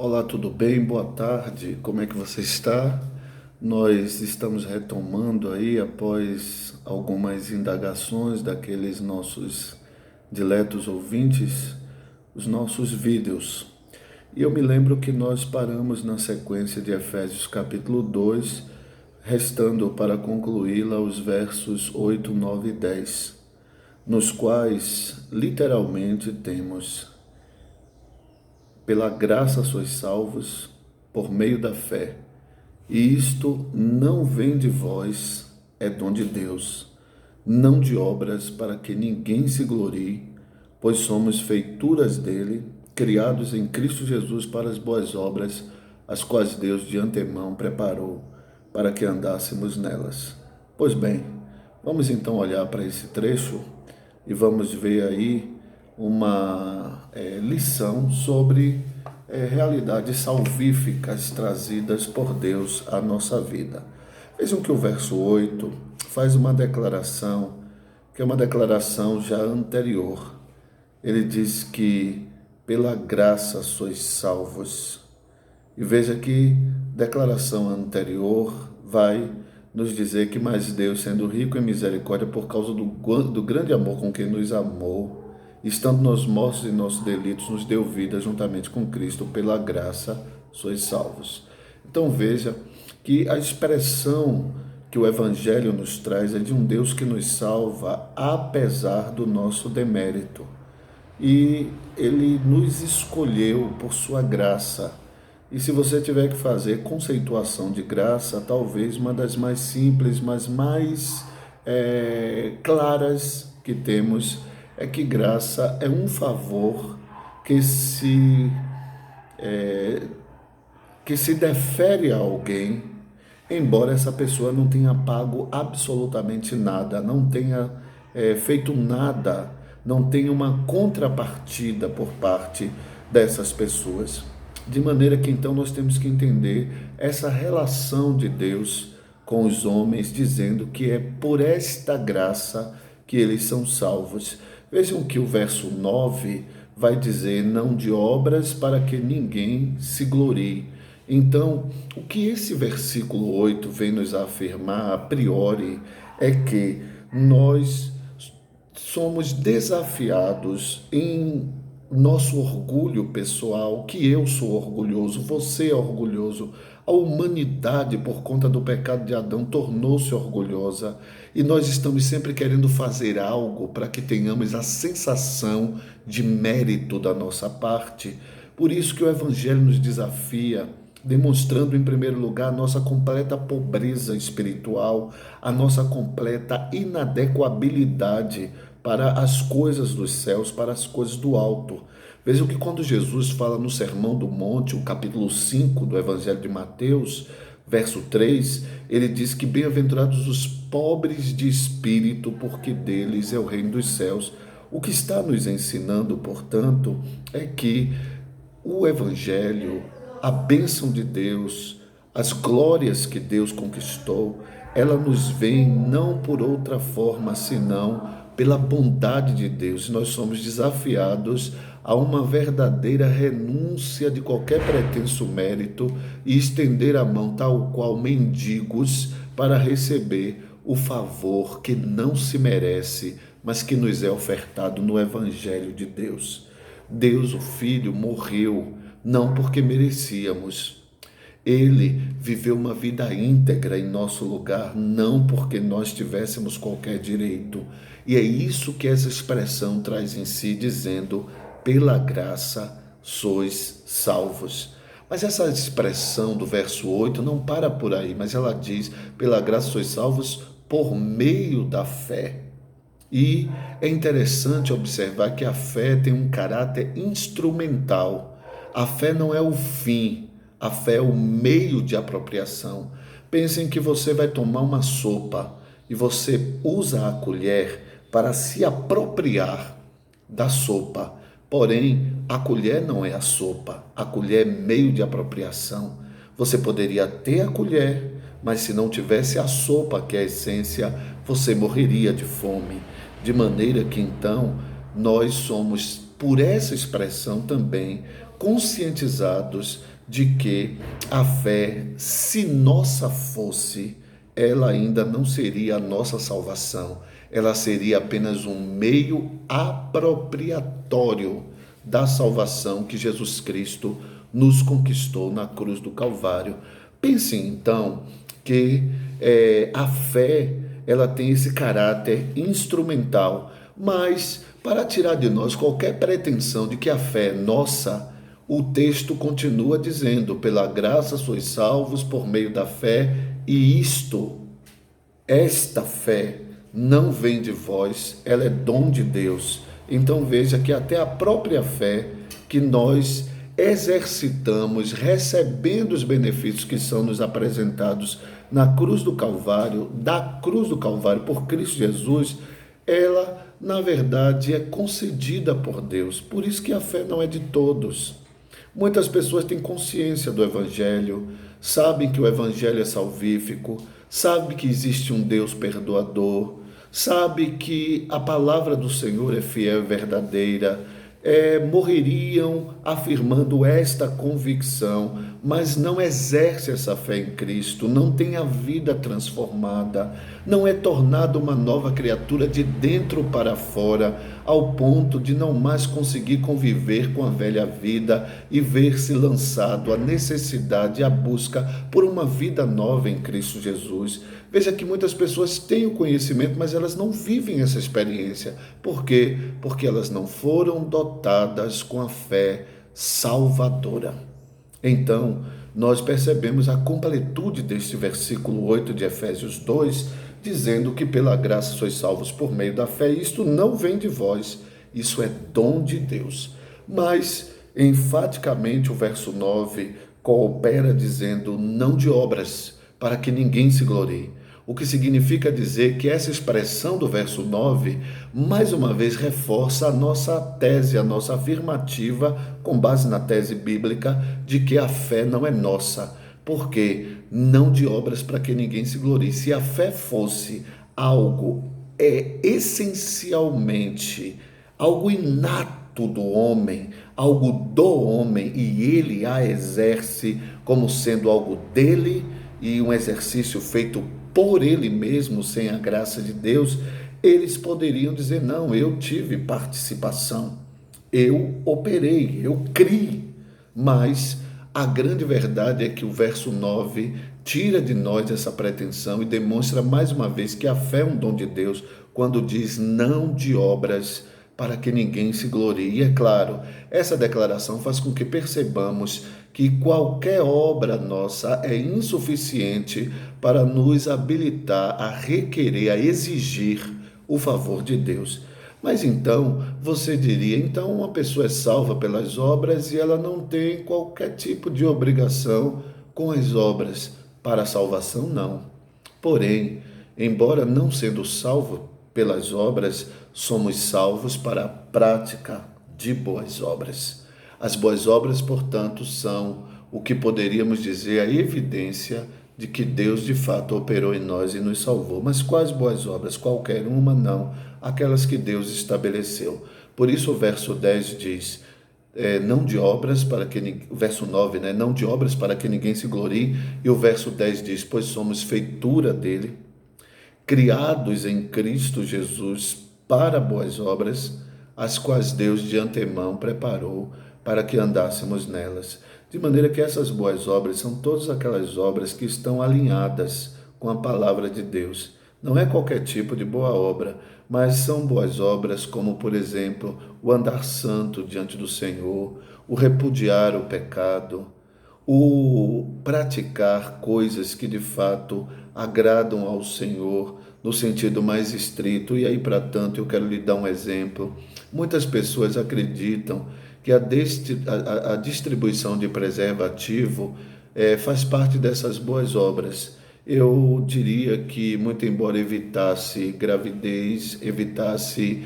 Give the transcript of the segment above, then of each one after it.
Olá, tudo bem? Boa tarde. Como é que você está? Nós estamos retomando aí, após algumas indagações daqueles nossos diletos ouvintes, os nossos vídeos. E eu me lembro que nós paramos na sequência de Efésios capítulo 2, restando para concluí-la os versos 8, 9 e 10, nos quais literalmente temos: pela graça sois salvos, por meio da fé. E isto não vem de vós, é dom de Deus, não de obras, para que ninguém se glorie, pois somos feituras dele, criados em Cristo Jesus para as boas obras, as quais Deus de antemão preparou para que andássemos nelas. Pois bem, vamos então olhar para esse trecho e vamos ver aí uma lição sobre realidades salvíficas trazidas por Deus à nossa vida. Vejam que o verso 8 faz uma declaração, que é uma declaração já anterior. Ele diz que pela graça sois salvos. E veja que declaração anterior vai nos dizer que mais Deus, sendo rico em misericórdia por causa do grande amor com que nos amou, estando nós mortos em nossos delitos, nos deu vida juntamente com Cristo, pela graça sois salvos. Então veja que a expressão que o Evangelho nos traz é de um Deus que nos salva apesar do nosso demérito. E Ele nos escolheu por sua graça. E se você tiver que fazer conceituação de graça, talvez uma das mais simples, mas mais claras que temos, é que graça é um favor que se defere a alguém, embora essa pessoa não tenha pago absolutamente nada, não tenha feito nada, não tenha uma contrapartida por parte dessas pessoas. De maneira que então nós temos que entender essa relação de Deus com os homens, dizendo que é por esta graça que eles são salvos. Vejam que o verso 9 vai dizer: não de obras, para que ninguém se glorie. Então, o que esse versículo 8 vem nos afirmar a priori é que nós somos desafiados em nosso orgulho pessoal, que eu sou orgulhoso, você é orgulhoso, a humanidade, por conta do pecado de Adão, tornou-se orgulhosa e nós estamos sempre querendo fazer algo para que tenhamos a sensação de mérito da nossa parte. Por isso que o Evangelho nos desafia, demonstrando em primeiro lugar a nossa completa pobreza espiritual, a nossa completa inadequabilidade para as coisas dos céus, para as coisas do alto. Vejam que quando Jesus fala no Sermão do Monte, o capítulo 5 do Evangelho de Mateus, verso 3, ele diz que bem-aventurados os pobres de espírito, porque deles é o reino dos céus. O que está nos ensinando, portanto, é que o Evangelho, a bênção de Deus, as glórias que Deus conquistou, ela nos vem não por outra forma senão pela bondade de Deus. Nós somos desafiados a uma verdadeira renúncia de qualquer pretenso mérito e estender a mão tal qual mendigos para receber o favor que não se merece, mas que nos é ofertado no Evangelho de Deus. Deus, o Filho, morreu não porque merecíamos. Ele viveu uma vida íntegra em nosso lugar, não porque nós tivéssemos qualquer direito. E é isso que essa expressão traz em si, dizendo: pela graça sois salvos. Mas essa expressão do verso 8 não para por aí, mas ela diz: pela graça sois salvos por meio da fé. E é interessante observar que a fé tem um caráter instrumental. A fé não é o fim, a fé é o meio de apropriação. Pensem que você vai tomar uma sopa e você usa a colher para se apropriar da sopa. Porém, a colher não é a sopa, a colher é meio de apropriação. Você poderia ter a colher, mas se não tivesse a sopa, que é a essência, você morreria de fome. De maneira que então nós somos, por essa expressão também, conscientizados de que a fé, se nossa fosse, ela ainda não seria a nossa salvação, ela seria apenas um meio apropriatório da salvação que Jesus Cristo nos conquistou na cruz do Calvário. Pense então que a fé ela tem esse caráter instrumental, mas para tirar de nós qualquer pretensão de que a fé é nossa, o texto continua dizendo: pela graça sois salvos por meio da fé, e esta fé não vem de vós, ela é dom de Deus. Então veja que até a própria fé que nós exercitamos, recebendo os benefícios que são nos apresentados na cruz do Calvário, da cruz do Calvário por Cristo Jesus, ela, na verdade, é concedida por Deus. Por isso que a fé não é de todos. Muitas pessoas têm consciência do Evangelho, sabem que o Evangelho é salvífico, sabem que existe um Deus perdoador, sabem que a palavra do Senhor é fiel e verdadeira, morreriam afirmando esta convicção, mas não exerce essa fé em Cristo, não tem a vida transformada, não é tornado uma nova criatura de dentro para fora, ao ponto de não mais conseguir conviver com a velha vida e ver-se lançado à necessidade, à busca por uma vida nova em Cristo Jesus. Veja que muitas pessoas têm o conhecimento, mas elas não vivem essa experiência. Por quê? Porque elas não foram dotadas com a fé salvadora. Então, nós percebemos a completude deste versículo 8 de Efésios 2, dizendo que pela graça sois salvos por meio da fé. Isto não vem de vós, isso é dom de Deus. Mas, enfaticamente, o verso 9 coopera dizendo não de obras, para que ninguém se glorie. O que significa dizer que essa expressão do verso 9, mais uma vez, reforça a nossa tese, a nossa afirmativa, com base na tese bíblica, de que a fé não é nossa. Por quê? Não de obras para que ninguém se glorie. Se a fé fosse algo essencialmente, algo inato do homem, algo do homem, e ele a exerce como sendo algo dele, e um exercício feito por ele mesmo, sem a graça de Deus, eles poderiam dizer: não, eu tive participação, eu operei, eu criei. Mas a grande verdade é que o verso 9 tira de nós essa pretensão e demonstra mais uma vez que a fé é um dom de Deus, quando diz não de obras para que ninguém se glorie. E é claro, essa declaração faz com que percebamos que qualquer obra nossa é insuficiente para nos habilitar a requerer, a exigir o favor de Deus. Mas então, você diria, então uma pessoa é salva pelas obras e ela não tem qualquer tipo de obrigação com as obras. Para a salvação, não. Porém, embora não sendo salvo pelas obras, somos salvos para a prática de boas obras. As boas obras, portanto, são o que poderíamos dizer a evidência de que Deus de fato operou em nós e nos salvou. Mas quais boas obras? Qualquer uma, não. Aquelas que Deus estabeleceu. Por isso o verso 10 diz, não de obras para que... O verso 9, né? Não de obras para que ninguém se glorie. E o verso 10 diz, pois somos feitura dele, criados em Cristo Jesus para boas obras, as quais Deus de antemão preparou para que andássemos nelas. De maneira que essas boas obras são todas aquelas obras que estão alinhadas com a palavra de Deus. Não é qualquer tipo de boa obra, mas são boas obras como, por exemplo, o andar santo diante do Senhor, o repudiar o pecado, o praticar coisas que de fato agradam ao Senhor no sentido mais estrito. E aí, para tanto, eu quero lhe dar um exemplo. Muitas pessoas acreditam que a distribuição de preservativo faz parte dessas boas obras. Eu diria que, muito embora evitasse gravidez, evitasse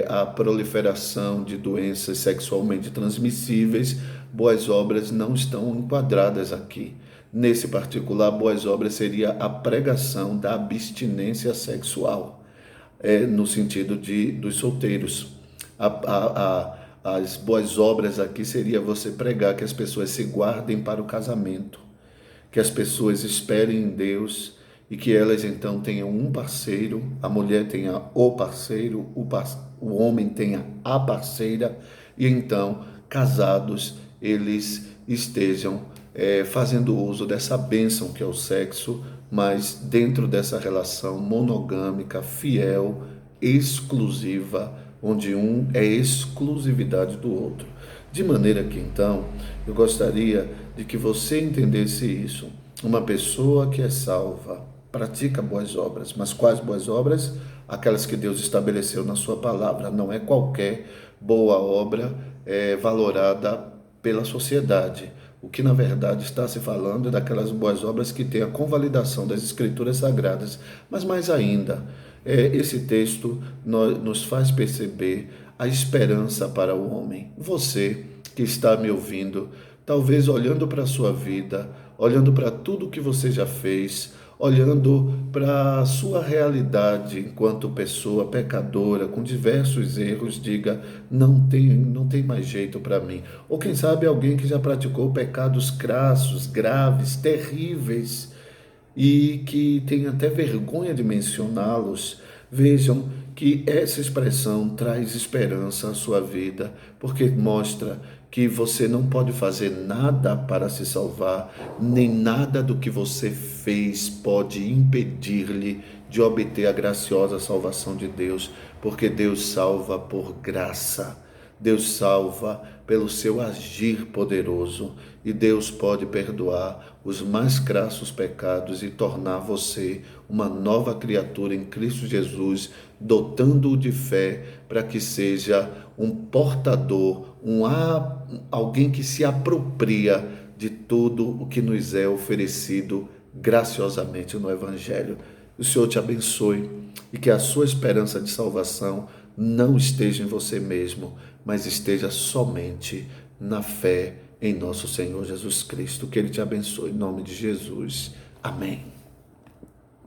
a proliferação de doenças sexualmente transmissíveis, boas obras não estão enquadradas aqui. Nesse particular, boas obras seria a pregação da abstinência sexual, no sentido dos solteiros. As boas obras aqui seria você pregar que as pessoas se guardem para o casamento, que as pessoas esperem em Deus e que elas então tenham um parceiro, a mulher tenha o parceiro, o homem tenha a parceira, e então, casados, eles estejam fazendo uso dessa bênção que é o sexo, mas dentro dessa relação monogâmica, fiel, exclusiva, onde um é exclusividade do outro. De maneira que então, eu gostaria de que você entendesse isso. Uma pessoa que é salva pratica boas obras, mas quais boas obras? Aquelas que Deus estabeleceu na sua palavra. Não é qualquer boa obra valorada pela sociedade. O que na verdade está se falando é daquelas boas obras que têm a convalidação das Escrituras Sagradas. Mas mais ainda, esse texto nos faz perceber a esperança para o homem. Você que está me ouvindo, talvez olhando para a sua vida, olhando para tudo que você já fez, olhando para a sua realidade enquanto pessoa pecadora, com diversos erros, diga, não tem mais jeito para mim. Ou quem sabe alguém que já praticou pecados crassos, graves, terríveis, e que tem até vergonha de mencioná-los. Vejam que essa expressão traz esperança à sua vida, porque mostra que você não pode fazer nada para se salvar, nem nada do que você fez pode impedir-lhe de obter a graciosa salvação de Deus, porque Deus salva por graça. Deus salva pelo seu agir poderoso, e Deus pode perdoar os mais crassos pecados e tornar você uma nova criatura em Cristo Jesus, dotando-o de fé para que seja um portador, alguém que se apropria de tudo o que nos é oferecido graciosamente no Evangelho. O Senhor te abençoe e que a sua esperança de salvação não esteja em você mesmo, mas esteja somente na fé em nosso Senhor Jesus Cristo. Que Ele te abençoe em nome de Jesus. Amém.